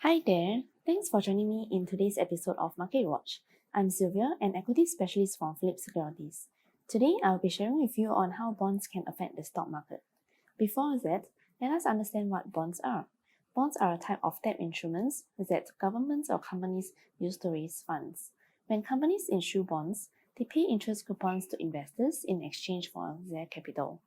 Hi there, thanks for joining me in today's episode of Market Watch. I'm Sylvia, an equity specialist from PhillipCapital. Today, I'll be sharing with you on how bonds can affect the stock market. Before that, let us understand what bonds are. Bonds are a type of debt instruments that governments or companies use to raise funds. When companies issue bonds, they pay interest coupons to investors in exchange for their capital.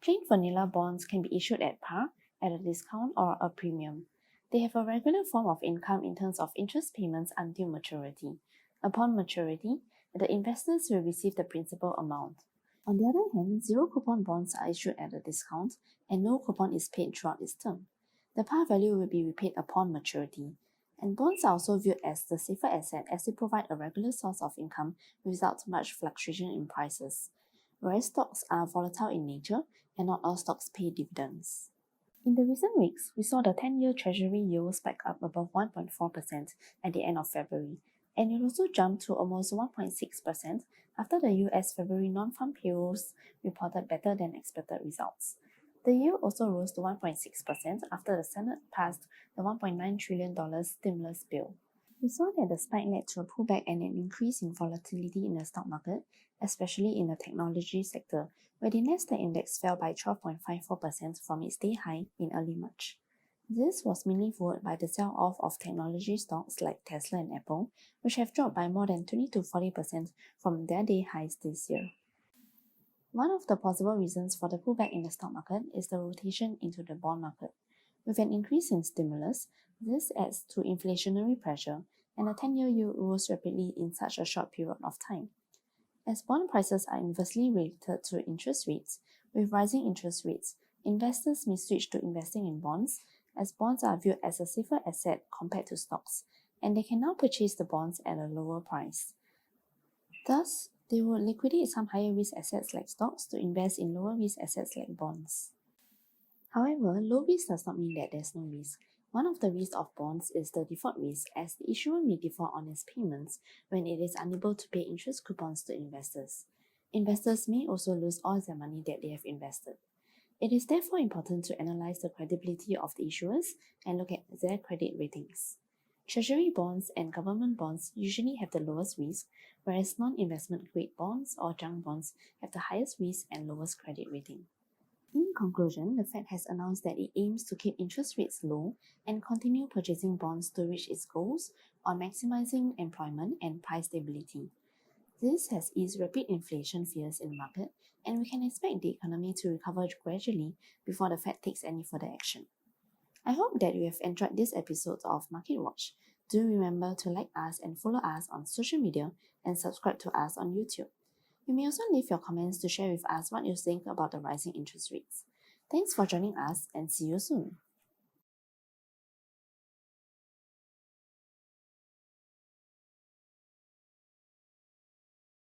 Plain vanilla bonds can be issued at par, at a discount, or a premium. They have a regular form of income in terms of interest payments until maturity. Upon maturity, the investors will receive the principal amount. On the other hand, zero coupon bonds are issued at a discount and no coupon is paid throughout its term. The par value will be repaid upon maturity. And bonds are also viewed as the safer asset as they provide a regular source of income without much fluctuation in prices. Whereas stocks are volatile in nature and not all stocks pay dividends. In the recent weeks, we saw the 10-year Treasury yield spike up above 1.4% at the end of February, and it also jumped to almost 1.6% after the US February non-farm payrolls reported better than expected results. The yield also rose to 1.6% after the Senate passed the $1.9 trillion stimulus bill. We saw that the spike led to a pullback and an increase in volatility in the stock market, especially in the technology sector, where the Nasdaq index fell by 12.54% from its day high in early March. This was mainly fueled by the sell-off of technology stocks like Tesla and Apple, which have dropped by more than 20 to 40% from their day highs this year. One of the possible reasons for the pullback in the stock market is the rotation into the bond market. With an increase in stimulus, this adds to inflationary pressure, and the 10-year yield rose rapidly in such a short period of time. As bond prices are inversely related to interest rates, with rising interest rates, investors may switch to investing in bonds, as bonds are viewed as a safer asset compared to stocks, and they can now purchase the bonds at a lower price. Thus, they will liquidate some higher risk assets like stocks to invest in lower risk assets like bonds. However, low risk does not mean that there's no risk. One of the risks of bonds is the default risk, as the issuer may default on its payments when it is unable to pay interest coupons to investors. Investors may also lose all their money that they have invested. It is therefore important to analyze the credibility of the issuers and look at their credit ratings. Treasury bonds and government bonds usually have the lowest risk, whereas non-investment grade bonds or junk bonds have the highest risk and lowest credit rating. In conclusion, the Fed has announced that it aims to keep interest rates low and continue purchasing bonds to reach its goals on maximizing employment and price stability. This has eased rapid inflation fears in the market, and we can expect the economy to recover gradually before the Fed takes any further action. I hope that you have enjoyed this episode of Market Watch. Do remember to like us and follow us on social media and subscribe to us on YouTube. You may also leave your comments to share with us what you think about the rising interest rates. Thanks for joining us and see you soon.